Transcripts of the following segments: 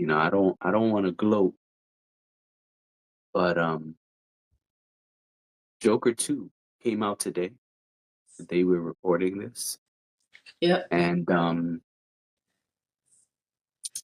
I don't want to gloat, but Joker 2 came out today. The day we're recording this, Yep. and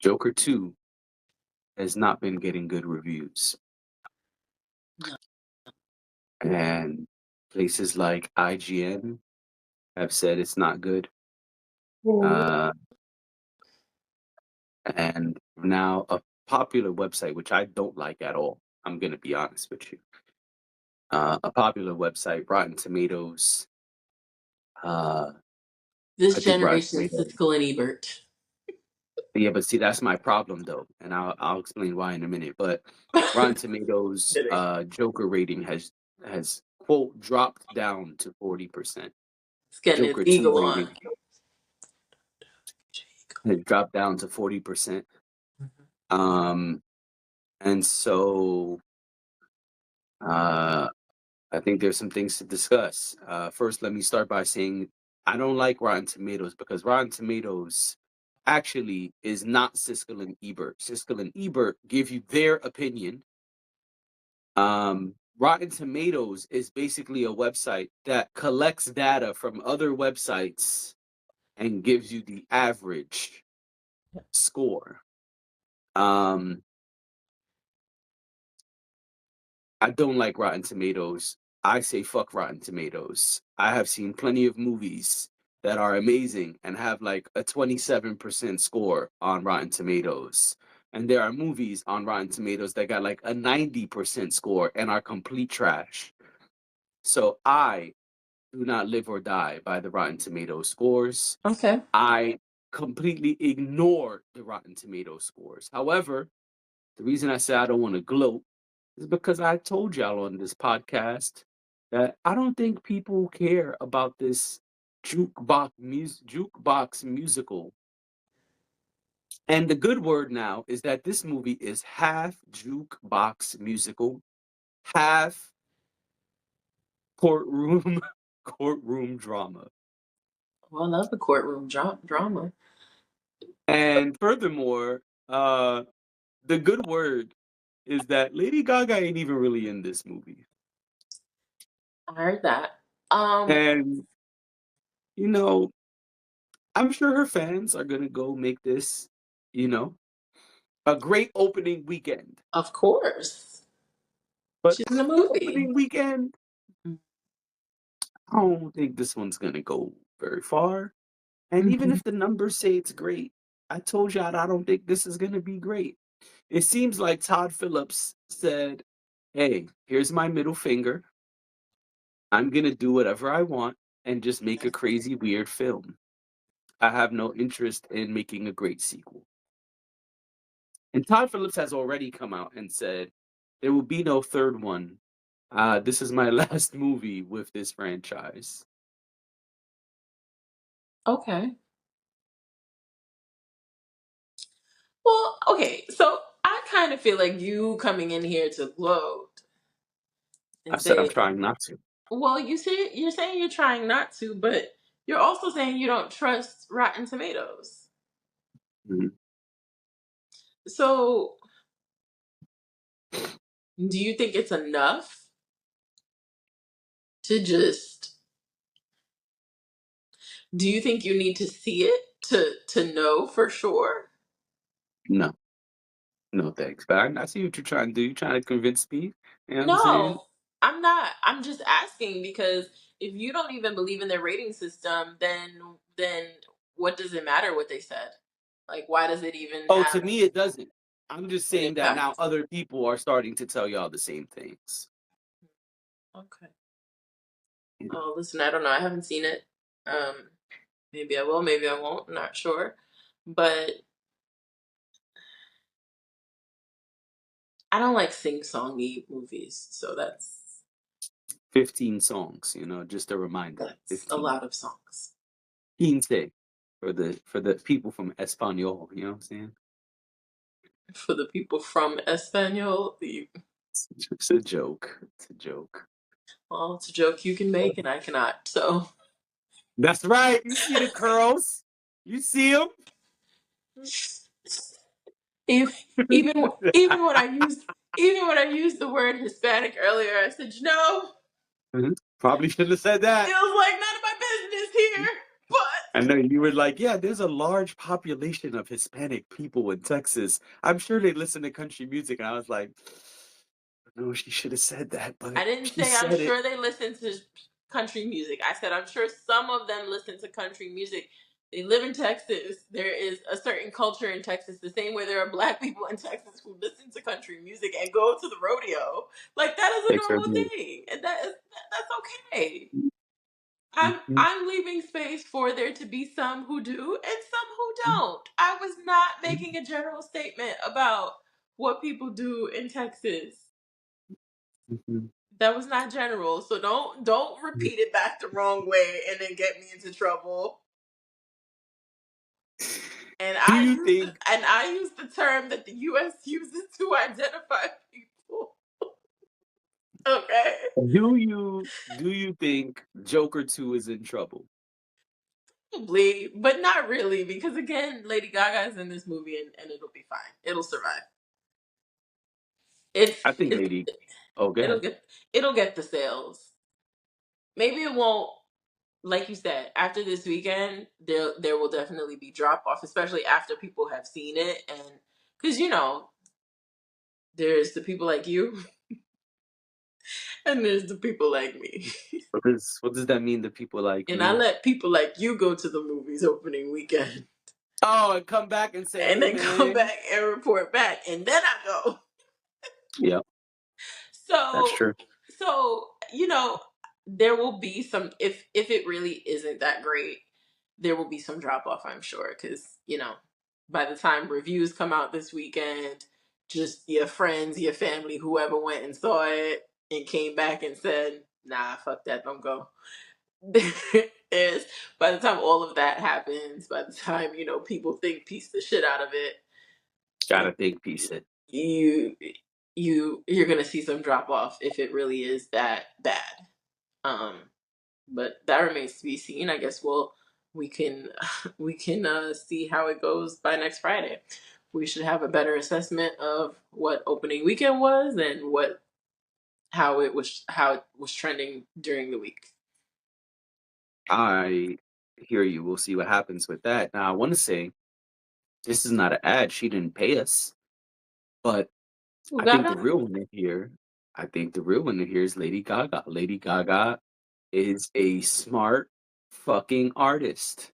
Joker 2 has not been getting good reviews, No. and places like IGN have said it's not good. Mhm. Uh, and now a popular website, which I don't like at all. I'm gonna be honest with you. A popular website, Rotten Tomatoes. Uh, This I think Rotten generation Tomatoes. Siskel and Ebert. Yeah, but see, that's my problem though, and I'll explain why in a minute. But Rotten Tomatoes, Kidding. Joker rating has quote dropped down to 40%. It's getting his Joker 2 eagle on. rating has dropped down to 40%. Mhm. Um, and so uh, I think there's some things to discuss. First, let me start by saying I don't like Rotten Tomatoes because Rotten Tomatoes actually is not Siskel and Ebert. Siskel and Ebert give you their opinion. Rotten Tomatoes is basically a website that collects data from other websites and gives you the average score. Um, I don't like Rotten Tomatoes. I say fuck Rotten Tomatoes. I have seen plenty of movies that are amazing and have like a 27% score on Rotten Tomatoes. And there are movies on Rotten Tomatoes that got like a 90% score and are complete trash. So I do not live or die by the Rotten Tomatoes scores. Okay. I completely ignore the Rotten Tomatoes scores. However, the reason I say I don't want to gloat is because I told y'all on this podcast that I don't think people care about this jukebox musical. And the good word now is that this movie is half jukebox musical, half courtroom courtroom drama. Well, I love the courtroom drama. And furthermore, the good word is that Lady Gaga ain't even really in this movie. I heard that. Um, And, you know, I'm sure her fans are gonna go make this, you know, a great opening weekend. of course. But She's in the after movie. opening weekend, Mm. I don't think this one's gonna go very far. And even Mhm. if the numbers say it's great, I told y'all I don't think this is gonna be great. It seems like Todd Phillips said, "Hey, here's my middle finger. I'm gonna do whatever I want and just make a crazy, weird film. I have no interest in making a great sequel." And Todd Phillips has already come out and said, there will be no third one. This is my last movie with this franchise. Okay. Well, okay. So I kind of feel like you coming in here to gloat I and said I'm say, trying not to. well, you're saying you're trying not to, but you're also saying you don't trust Rotten Tomatoes. Mhm. So do you think it's enough to just do you think you need to see it to know for sure? No, no thanks. But I see what you're trying to do. You're trying to convince me. You know what I'm saying? No, I'm not. I'm just asking because if you don't even believe in their rating system, then what does it matter what they said? Like why does it even Oh, have to me, it doesn't. I'm just an saying that now impact? other people are starting to tell y'all the same things. Okay. You know? Oh, listen, I don't know. I haven't seen it. Um, maybe I will, maybe I won't. I'm not sure. But I don't like sing-songy movies, so 15 songs, just a reminder. that's a 15. lot of songs 15 for the people from Espanol, you know what I'm saying? for the people from Espanol. It's a joke. It's a joke. Well, it's a joke you can make and I cannot. So That's right. You see the curls? You see them? If even when I used the word Hispanic earlier, I said, Mhm. Probably shouldn't have said it that. was like none of my business here. I But know you were like, yeah, there's a large population of Hispanic people in Texas. I'm sure they listen to country music. And I was like, no, she should have said that, but I didn't she say I'm said it. sure they listen to country music. I said I'm sure some of them listen to country music. They live in Texas. There is a certain culture in Texas, the same way there are black people in Texas who listen to country music and go to the rodeo. Like that is a They normal certainly. thing, and that's okay. Mhm, I'm leaving space for there to be some who do and some who don't. I was not making a general statement about what people do in Texas. mhm, That was not general. So don't mhm. repeat it back the wrong way and then get me into trouble. Do you think And I use the term that the US uses to identify people. Okay. do you think Joker 2 is in trouble? Probably, but not really, because again, Lady Gaga's in this movie and it'll be fine. It'll survive. It's I think it's Lady. Oh, go it'll ahead. get it'll get the sales. Maybe it won't, like you said, after this weekend, there will definitely be drop off, especially after people have seen it, and because there's the people like you, and there's the people like me, What does that mean to people like and I me? let people like you go to the movies opening weekend, Oh, and come back and say, and hey then come man. back and report back, and then I go. Yeah, that's So, true. so there will be some if it really isn't that great, there will be some drop off, I'm sure, because by the time reviews come out this weekend, just your friends, your family, whoever went and saw it and came back and said, "Nah, fuck that, don't go." Is by the time all of that happens, by the time people think piece the shit out of it, Gotta think piece it. you you're gonna see some drop off if it really is that bad. Um, but that remains to be seen. I guess we can see how it goes by next Friday. We should have a better assessment of what opening weekend was and how it was trending during the week. I hear you. We'll see what happens with that. Now, I want to say this is not an ad. She didn't pay us, but Well, I think the Gaga. real winner here. I think the real winner here is Lady Gaga. Lady Gaga is a smart fucking artist.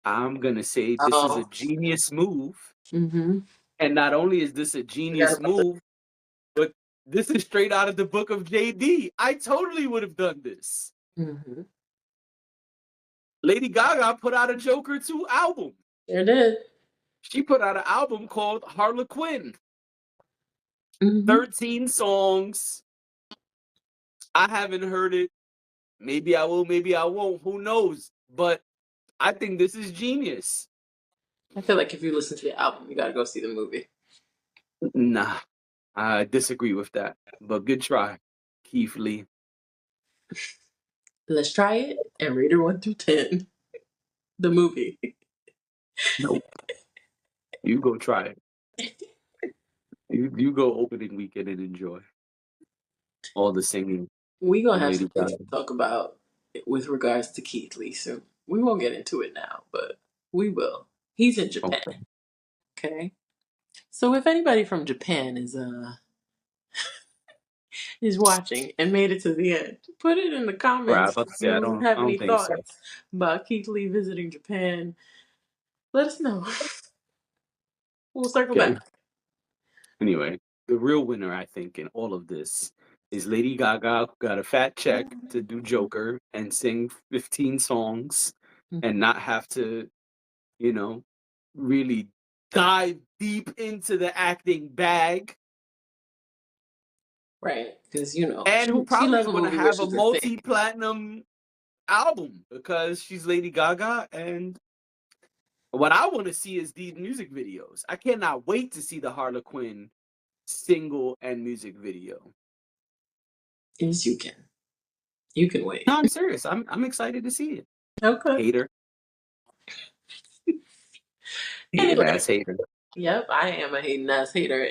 I'm gonna say this is a Oh, genius move, mm-hmm. and not only is this a Forgot genius about that. move, but this is straight out of the book of JD. I totally would have done this. Mm-hmm. Lady Gaga put out a Joker 2 album. There it is. She put out an album called Harlequin. Mm-hmm. 13 songs. I haven't heard it. Maybe I will, maybe I won't. Who knows? But I think this is genius. I feel like if you listen to the album, you got to go see the movie. Nah, I disagree with that. But good try, Keith Lee. Let's try it and rate her 1 through 10. The movie. Nope. You go try it. You go opening weekend and enjoy all the singing We gonna from have Lady some things Gaga. to talk about with regards to Keith Lee soon. We won't get into it now, but we will. He's in Japan. Okay. Okay. So if anybody from Japan is watching and made it to the end, put it in the Right, I was comments about if to say you I have any don't think so. thoughts about Keith Lee visiting Japan. Let us know. We'll circle Okay. back. Anyway, the real winner, I think, in all of this is Lady Gaga, who got a fat check to do Joker and sing 15 songs and not have to, you know, really dive deep into the acting bag. Right, because And who she probably loves is a going to movie where have a she can sing. multi-platinum album because she's Lady Gaga. And what I want to see is these music videos. I cannot wait to see the Harlequin single and music video. Yes, you can. You can No, wait. I'm serious. I'm excited to see it. Okay. Hater. Hating Anyway, ass hater. Yep, I am a hating ass hater.